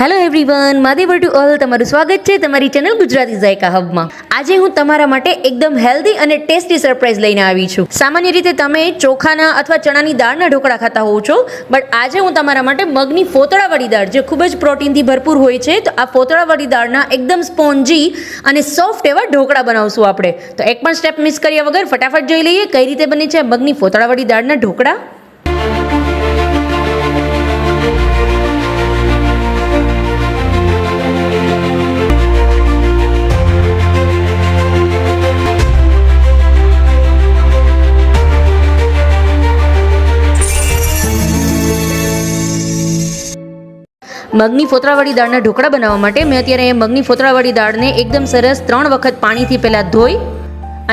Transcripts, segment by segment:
Hello everyone, માદેવર to all તમારું સ્વાગત છે તમારી ચેનલ ગુજરાતી ઝાયકા હબમાં. આજે હું તમારા માટે એકદમ હેલ્ધી અને ટેસ્ટી સરપ્રાઈઝ લઈને આવી છું. સામાન્ય રીતે તમે ચોખાના અથવા ચણાની દાળના ઢોકળા ખાતા હોવ છો, બટ આજે હું તમારા માટે મગની ફોતળાવાળી દાળ, જે ખૂબ જ પ્રોટીનથી ભરપૂર હોય છે, તો આ ફોતળાવાળી દાળના એકદમ સ્પોન્જી અને સોફ્ટ એવા ઢોકળા બનાવશું આપણે. તો એક પણ સ્ટેપ મિસ કર્યા વગર ફટાફટ જોઈ લઈએ કઈ રીતે બને છે મગની ફોતળાવાળી દાળના ઢોકળા. મગની ફોતળાવાળી દાળના ઢોકળા બનાવવા માટે મેં અત્યારે મગની ફોતળાવાળી દાળને એકદમ સરસ 3 વખત પાણીથી પહેલાં ધોઈ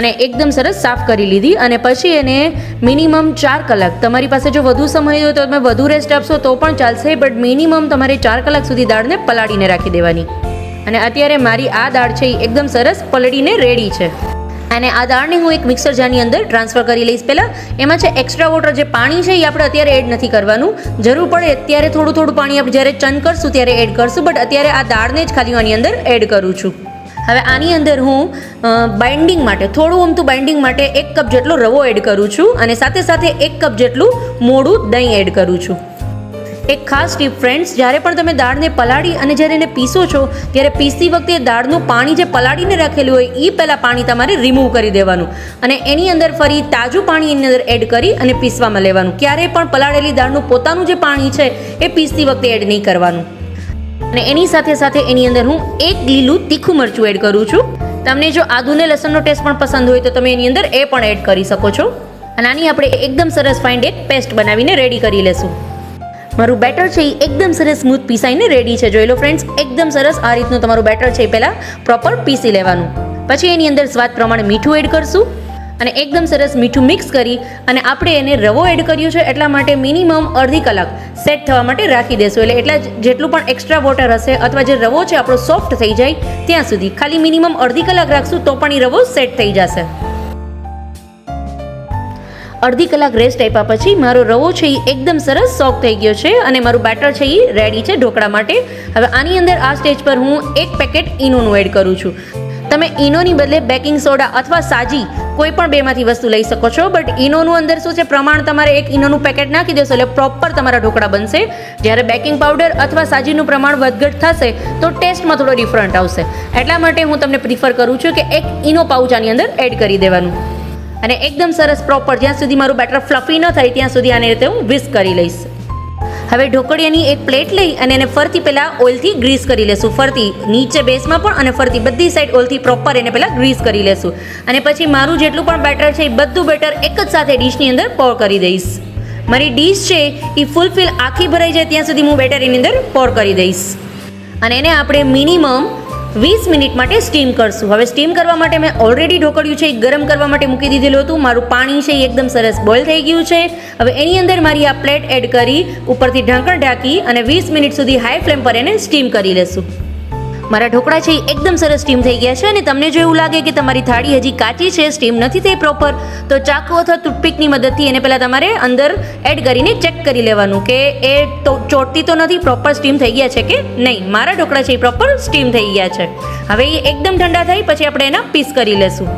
અને એકદમ સરસ સાફ કરી લીધી, અને પછી એને મિનિમમ 4 કલાક, તમારી પાસે જો વધુ સમય હોય તો તમે વધુ રેસ્ટ આપશો તો પણ ચાલશે, બટ મિનિમમ તમારે 4 કલાક સુધી દાળને પલાળીને રાખી દેવાની. અને અત્યારે મારી આ દાળ છે એ એકદમ સરસ પલળીને રેડી છે. અને આ દાળને હું એક મિક્સર જારની અંદર ટ્રાન્સફર કરી લઈશ. પહેલાં એમાં છે એક્સ્ટ્રા વોટર, જે પાણી છે એ આપણે અત્યારે એડ નથી કરવાનું. જરૂર પડે અત્યારે થોડું પાણી આપણે જ્યારે ચન કરશું ત્યારે એડ કરશું, બટ અત્યારે આ દાળને જ ખાલી આની અંદર એડ કરું છું. હવે આની અંદર હું બાઇન્ડિંગ માટે બાઇન્ડિંગ માટે 1 કપ જેટલો રવો એડ કરું છું, અને સાથે સાથે 1 કપ જેટલું મોડું દહીં એડ કરું છું. એક ખાસ ટીપ ફ્રેન્ડ્સ, જ્યારે પણ તમે દાળને પલાળી અને જ્યારે એને પીસો છો ત્યારે પીસતી વખતે દાળનું પાણી જે પલાળીને રાખેલું હોય એ પહેલાં પાણી તમારે રિમૂવ કરી દેવાનું, અને એની અંદર ફરી તાજું પાણી એની અંદર એડ કરી અને પીસવામાં લેવાનું. ક્યારેય પણ પલાળેલી દાળનું પોતાનું જે પાણી છે એ પીસતી વખતે એડ નહીં કરવાનું. અને એની સાથે સાથે એની અંદર હું 1 લીલું તીખું મરચું એડ કરું છું. તમને જો આદુ ને લસણનો ટેસ્ટ પણ પસંદ હોય તો તમે એની અંદર એ પણ એડ કરી શકો છો. અને આની આપણે એકદમ સરસ ફાઇન એક પેસ્ટ બનાવીને રેડી કરી લેશું. મારું બેટર છે એ એકદમ સરસ સ્મૂથ પીસાઈને રેડી છે. જોઈ લો ફ્રેન્ડ્સ, એકદમ સરસ આ રીતનું તમારું બેટર છે એ પહેલાં પ્રોપર પીસી લેવાનું. પછી એની અંદર સ્વાદ પ્રમાણે મીઠું એડ કરશું, અને એકદમ સરસ મીઠું મિક્સ કરી અને આપણે એને રવો એડ કર્યો છે એટલા માટે મિનિમમ અડધી કલાક સેટ થવા માટે રાખી દેશું. એટલે એટલા જેટલું પણ એક્સ્ટ્રા વોટર હશે અથવા જે રવો છે આપણો સોફ્ટ થઈ જાય ત્યાં સુધી ખાલી મિનિમમ અડધી કલાક રાખશું તો પણ એ રવો સેટ થઈ જશે. અડધી કલાક રેસ્ટ આપ્યા પછી મારો રવો છે એ એકદમ સરસ સોફ્ટ થઈ ગયો છે, અને મારું બેટર છે એ રેડી છે ઢોકળા માટે. હવે આની અંદર આ સ્ટેજ પર હું 1 પેકેટ ઈનોનું એડ કરું છું. તમે ઈનોની બદલે બેકિંગ સોડા અથવા સાજી કોઈ પણ બેમાંથી વસ્તુ લઈ શકો છો, બટ ઈનોનું અંદર શું છે પ્રમાણ, તમારે 1 ઈનોનું પેકેટ નાખી દેશો એટલે પ્રોપર તમારા ઢોકળા બનશે. જ્યારે બેકિંગ પાવડર અથવા સાજીનું પ્રમાણ વધઘટ થશે તો ટેસ્ટમાં થોડો ડિફરન્ટ આવશે. એટલા માટે હું તમને પ્રિફર કરું છું કે 1 ઈનો પાઉચ આની અંદર એડ કરી દેવાનું, અને એકદમ સરસ પ્રોપર જ્યાં સુધી મારું બેટર ફ્લફી ન થાય ત્યાં સુધી આને રીતે હું વિસ્ક કરી લઈશ. હવે ઢોકળિયાની એક પ્લેટ લઈ અને એને ફરતી પહેલાં ઓઇલથી ગ્રીસ કરી લેશું. ફરતી નીચે બેસમાં પણ અને ફરતી બધી સાઈડ ઓઇલથી પ્રોપર એને પહેલાં ગ્રીસ કરી લેશું. અને પછી મારું જેટલું પણ બેટર છે એ બધું બેટર એક જ સાથે ડીશની અંદર પોર કરી દઈશ. મારી ડીશ છે એ ફૂલફિલ આખી ભરાઈ જાય ત્યાં સુધી હું બેટર એની અંદર પોર કરી દઈશ, અને એને આપણે મિનિમમ 20 મિનિટ માટે સ્ટીમ કરશું. હવે સ્ટીમ કરવા માટે મેં ઓલરેડી ઢોકળિયું છે એ ગરમ કરવા માટે મૂકી દીધેલું હતું. મારું પાણી છે એ એકદમ સરસ બોઇલ થઈ ગયું છે. હવે એની અંદર મારી આ પ્લેટ એડ કરી ઉપરથી ઢાંકણ ઢાંકી અને 20 મિનિટ સુધી હાઈ ફ્લેમ પર એને સ્ટીમ કરી લેશું. મારા ઢોકળા છે એ એકદમ સરસ સ્ટીમ થઈ ગયા છે, અને તમને જો એવું લાગે કે તમારી થાળી હજી કાચી છે, સ્ટીમ નથી થઈ પ્રોપર, તો ચાકુ અથવા ટૂથપીકની મદદથી એને પહેલાં તમારે અંદર એડ કરીને ચેક કરી લેવાનું કે એ ચોટતી તો નથી, પ્રોપર સ્ટીમ થઈ ગયા છે કે નહીં. મારા ઢોકળા છે એ પ્રોપર સ્ટીમ થઈ ગયા છે. હવે એ એકદમ ઠંડા થાય પછી આપણે એના પીસ કરી લેશું.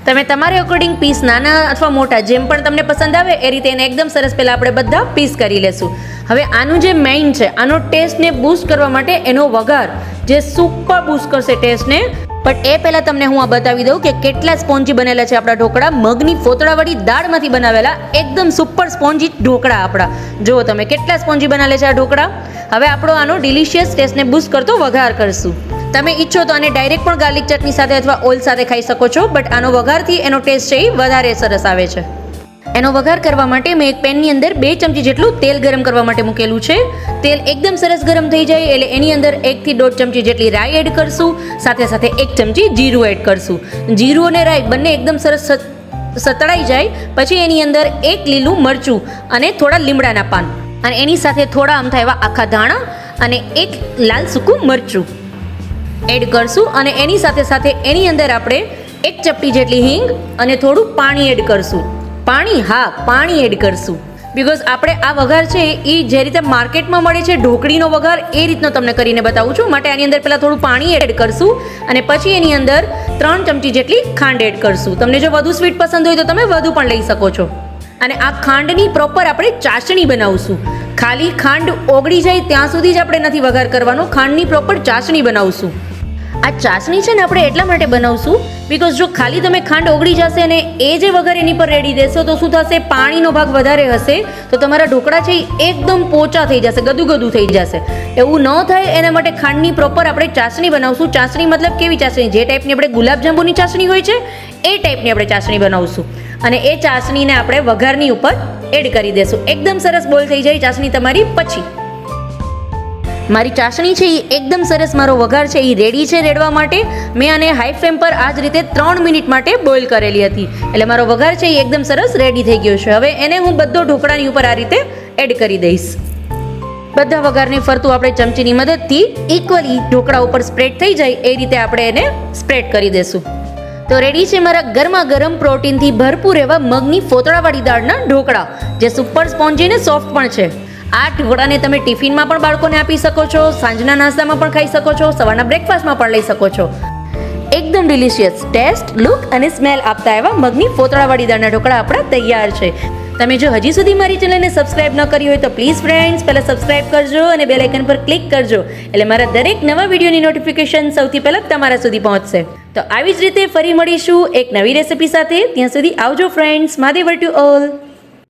તમે તમારે અકોર્ડિંગ પીસ નાના અથવા મોટા જેમ પણ તમને પસંદ આવે એ રીતે એને એકદમ સરસ પહેલાં આપણે બધા પીસ કરી લેશું. હવે આનું જે મેઇન છે, આનો ટેસ્ટને બૂસ્ટ કરવા માટે એનો વઘાર જે સુપર બૂસ્ટ કરશે ટેસ્ટને. બટ એ પહેલાં તમને હું આ બતાવી દઉં કે કેટલા સ્પોન્જી બનેલા છે આપણા ઢોકળા. મગની ફોતળાવાળી દાળમાંથી બનાવેલા એકદમ સુપર સ્પોન્જી ઢોકળા આપણા. જુઓ તમે કેટલા સ્પોન્જી બનેલા છે આ ઢોકળા. હવે આપણો આનો ડિલિશિયસ ટેસ્ટને બૂસ્ટ કરતો વઘાર કરશું. તમે ઈચ્છો તો આને ડાયરેક્ટ પણ ગાર્લિક ચટણી સાથે અથવા ઓઇલ સાથે ખાઈ શકો છો, બટ આનો વઘારથી એનો ટેસ્ટ છે એ વધારે સરસ આવે છે. એનો વઘાર કરવા માટે મેં એક પેનની અંદર 2 ચમચી જેટલું તેલ ગરમ કરવા માટે મૂકેલું છે. તેલ એકદમ સરસ ગરમ થઈ જાય એટલે એની અંદર 1 થી 1.5 ચમચી જેટલી રાઈ એડ કરશું. સાથે સાથે 1 ચમચી જીરું એડ કરશું. જીરું અને રાઈ બંને એકદમ સરસ સતળાઈ જાય પછી એની અંદર 1 લીલું મરચું અને થોડા લીમડાના પાન, અને એની સાથે થોડા અમથા એવા આખા ધાણા અને 1 લાલ સૂકું મરચું એડ કરશું. અને એની સાથે સાથે એની અંદર આપણે 1 ચપટી જેટલી હિંગ અને થોડું પાણી એડ કરશું. પાણી એડ કરશું. બિકોઝ આપણે આ વઘાર છે એ જે રીતે માર્કેટમાં મળે છે ઢોકળીનો વઘાર એ રીતનો તમને કરીને બતાવું છું. માટે આની અંદર પહેલાં થોડું પાણી એડ કરશું અને પછી એની અંદર 3 ચમચી જેટલી ખાંડ એડ કરશું. તમને જો વધુ સ્વીટ પસંદ હોય તો તમે વધુ પણ લઈ શકો છો. અને આ ખાંડની પ્રોપર આપણે ચાસણી બનાવશું. ખાલી ખાંડ ઓગળી જાય ત્યાં સુધી જ આપણે નથી વઘાર કરવાનો, ખાંડની પ્રોપર ચાસણી બનાવશું. આ ચાસણી છે ને આપણે એટલા માટે બનાવશું બિકોઝ જો ખાલી તમે ખાંડ ઓગળી જશે અને એ જે વઘાર એની પર રેડી દેશો તો શું થશે, પાણીનો ભાગ વધારે હશે તો તમારા ઢોકળા છે એ એકદમ પોચા થઈ જશે, ગદું થઈ જશે. એવું ન થાય એના માટે ખાંડની પ્રોપર આપણે ચાસણી બનાવશું. ચાસણી મતલબ કેવી ચાસણી? જે ટાઈપની આપણે ગુલાબજાંબુની ચાસણી હોય છે એ ટાઈપની આપણે ચાસણી બનાવશું. અને એ ચાસણીને આપણે વઘારની ઉપર એડ કરી દેશું. એકદમ સરસ બોલ થઈ જાય ચાસણી તમારી. પછી મારી ચાસણી છે એ એકદમ સરસ, મારો વઘાર છે એ રેડી છે રેડવા માટે. મેં આને હાઈ ફ્લેમ પર આ જ રીતે 3 મિનિટ માટે બોઇલ કરેલી હતી. એટલે મારો વઘાર છે એ એકદમ સરસ રેડી થઈ ગયો છે. હવે એને હું બધો ઢોકળાની ઉપર આ રીતે એડ કરી દઈશ. બધા વઘારને ફરતું આપણે ચમચીની મદદથી ઇક્વલી ઢોકળા ઉપર સ્પ્રેડ થઈ જાય એ રીતે આપણે એને સ્પ્રેડ કરી દઈશું. તો રેડી છે મારા ગરમા ગરમ પ્રોટીનથી ભરપૂર એવા મગની ફોતળાવાળી દાળના ઢોકળા, જે સુપર સ્પોન્જી અને સોફ્ટ પણ છે. આ ઢોકળાને તમે ટિફિનમાં પણ બાળકોને આપી શકો છો, સાંજના નાસ્તામાં પણ ખાઈ શકો છો, સવારના બ્રેકફાસ્ટમાં પણ લઈ શકો છો. એકદમ ડિલિશિયસ ટેસ્ટ, લુક અને સ્મેલ આપતા એવા મગની ફોતળાવાળી દાળના ઢોકળા આપણા તૈયાર છે. તમે જો હજી સુધી મારી ચેનલને સબસ્ક્રાઇબ ન કરી હોય તો પ્લીઝ ફ્રેન્ડ્સ પહેલાં સબસ્ક્રાઇબ કરજો અને બેલ આઇકન પર ક્લિક કરજો, એટલે મારા દરેક નવા વિડીયોની નોટિફિકેશન સૌથી પહેલાં તમારા સુધી પહોંચશે. તો આવી જ રીતે ફરી મળીશું એક નવી રેસિપી સાથે. ત્યાં સુધી આવજો ફ્રેન્ડ્સ. Mahadev to all.